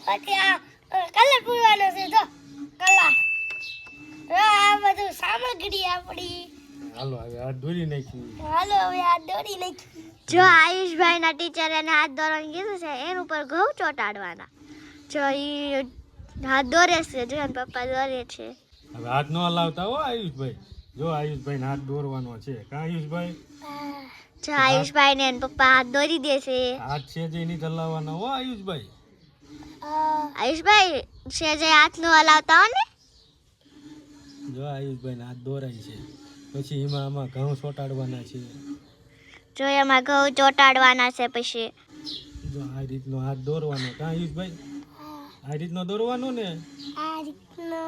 પછી આ કલર પૂરવાનો છે જો કલર આ બધું સામગ્રી આપણી હાલો હવે હાથ દોરી નાખી હાલો હવે આ દોરી નાખી જો આયુષભાઈ ના ટીચર એને હાથ દોરવાનું કીધું છે એના ઉપર ઘઉં ચોટાડવાના જો ઈ હાથ દોરે છે જો એના પપ્પા દોરે છે હવે હાથ નો હલાવતા હો આયુષભાઈ જો આયુષભાઈ હાથ દોરવાનો છે કા આયુષભાઈ જો આયુષભાઈ ને એના પપ્પા હાથ દોરી દે છે હાથ છે જે નહીં હલાવવાનો હો આયુષભાઈ આયુષભાઈ છે જે હાથ નો હલાવતા હો ને જો આયુષભાઈ હાથ દોરાય છે પછી એમાં આમાં ઘઉં ચોટાડવાના છે જો એમાં ઘઉં ચોટાડવાના છે પછી જો આ રીતનો હાથ દોરવાનો કા આયુષભાઈ આ રીતનો દોરવાનો ને આ રીતનો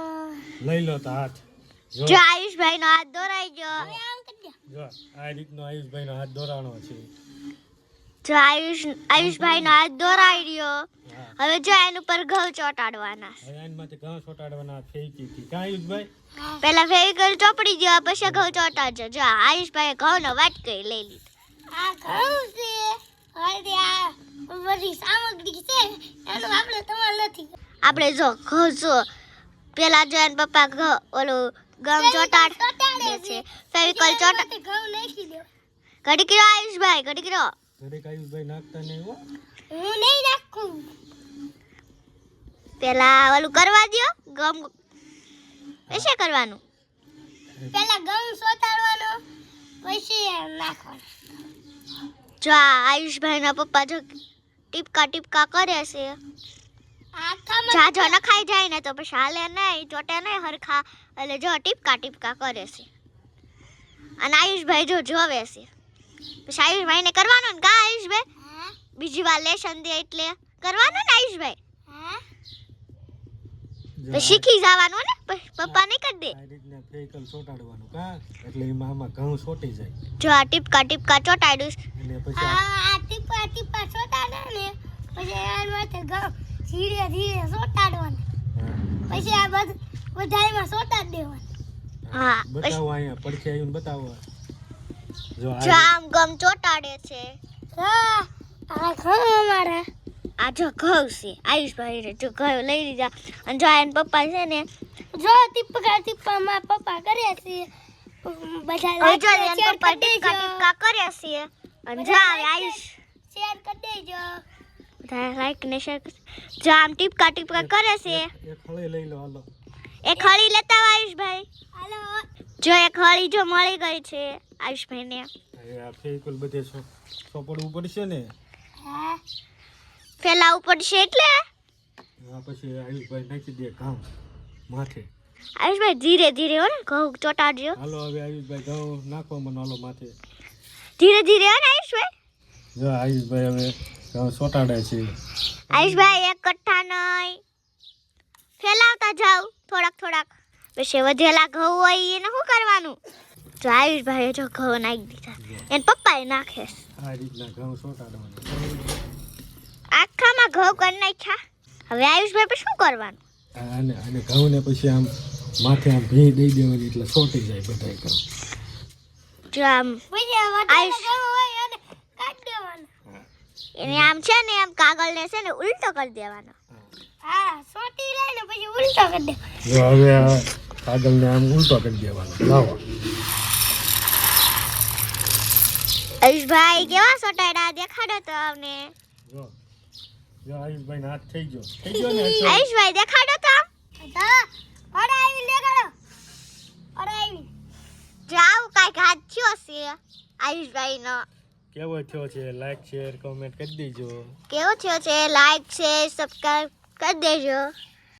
લઈ લો તો હાથ જો આયુષભાઈ નો હાથ દોરાઈ ગયો આમ કરી દે જો આ રીતનો આયુષભાઈ નો હાથ દોરાણો છે જો આયુષભાઈ નો હાથ દોરાઈ રહ્યો હવે જો એના ઉપર ઘઉં ચોટાડવાના હવે આનમાંથી ઘઉં ચોટાડવાના ફેંકી હતી કા આયુષભાઈ પેલા ફેવિકોલ ચોપડી દો પછી ઘઉં ચોટાડજો જો આયુષભાઈ ઘઉં નો વાટકી લઈ લીધો આ ઘઉં છે હવે આ બધી સામગ્રી છે એનું આપણે તમારે નથી આપણે જો ઘઉં જો પેલા જો એના પપ્પા ઘઉં ઓલું ગમ ચોટાડે છે ફેવિકોલ ચોટાડ ઘઉં નાખી દો ઘડી કર્યો આયુષભાઈ ઘડી કર્યો ઘડીક આયુષભાઈ નાખતા નહીં હો હું નહીં નાખું પેલા ઓલું કરવા દો ગમ શું કરવાનું પહેલા ઘઉં સોતાડવાનો પછી નાખવાનો જો આયુષભાઈ ના પપ્પા જો ટીપકા ટીપકા કરે છે આખામાં જાજો ન ખાઈ જાય ને તો પછી હાલે નહીં ચોટે નહીં હરખા એટલે જો ટીપકા ટીપકા કરે છે અને આયુષભાઈ જો જોવે છે પછી આયુષભાઈ ને કરવાનું ને કા આયુષભાઈ હા બીજી વાર લેશન દે એટલે કરવાનું ને આયુષભાઈ હા પછી શીખી જવાનું ને પપ્પા નહીં કરી દે આ રીતના ફેવિકોલ ચોટાડવાનું કા એટલે એમાં આમાં ઘઉં ચોટી જાય જો આ ટીપકા ટીપકા ચોટાડ્યું અને પછી આ ટીપા ટીપા સોતાડે ને પછી એના માથે ઘઉં ધીરે ધીરે સોતાડવાનું પછી આ બધાયમાં સોતાડી દેવાનું હા બતાવો અહીંયા પડખે આવીને બતાવો જો જો આમ ગમ ચોટાડે છે હા આ ઘઉં અમારા આ જો ઘઉં છે આયુષભાઈ જો ઘઉં લઈ લીધા અને જો એના પપ્પા છે ને જો ટીપા માં પપ્પા કરે છે બધા હવે જો like એના share પપ્પા કરી ટીપકા દેજો. ટીપકા કરે છે અને જો આવે આયુષ શેર કરી દેજો બધા લાઈક ને શેર જો આમ ટીપકા ટીપકા કરે છે એક હળી લઈ લો હાલો એક હળી લેતા આવો આયુષભાઈ હાલો જો એક હળી જો મળી ગઈ છે આયુષભાઈ ને હવે આ ફેવિકોલ બધે ચોપડવું પડશે ને હા ફેલા ઉપર છે એટલે આ પછી આયુષભાઈ નાખી દે ઘઉં માથે આયુષભાઈ ધીરે ધીરે હો ને ઘઉં ચોટાડજો હાલો હવે આયુષભાઈ ઘઉં નાખવા મને હાલો માથે ધીરે ધીરે હો ને આયુષભાઈ જો આયુષભાઈ હવે ઘઉં ચોટાડે છે આયુષભાઈ એક કઠ્ઠા નહીં ફેલાવતા જાવ થોડાક થોડાક પછી વધેલા ઘઉં હોય એને શું કરવાનું જો આયુષભાઈ જો ઘઉં નાખી દીધા એને પપ્પાએ નાખે છે. આ રીતના ઘઉં ચોટાડવાના આખામાં ઘઉં કરી નાખ્યા હવે આયુષભાઈ પછી શું કરવાનું અને ઘઉં ને પછી આમ માથે આમ ભી દઈ દેવાની એટલે ચોટી જાય બધા ઘઉં જો આમ પછી આ આયુષ- ઘઉં હોય અને કાઢી દેવાનું એને આમ છે ને આમ કાગળને છે ને ઉલટો કરી દેવાનો હા સોટી રહે ને પછી ઉલટો કરી દે જો હવે આ કાગળને આમ ઉલટો કરી દેવાનો લાવો આયુષભાઈ કેવા સોટાડા દેખાડો તો અમને જો જો આયુષભાઈ હાથ થઈ ગયો ને આયુષભાઈ દેખાડો તો આમ હા ઓરે આવી લે કરો ઓરે આવી જો આવું કાંઈક હાથ થયો છે આયુષભાઈનો કેવો થયો છે લાઈક શેર કોમેન્ટ કરી દેજો કેવો થયો છે લાઈક છે સબસ્ક્રાઇબ કરી દેજો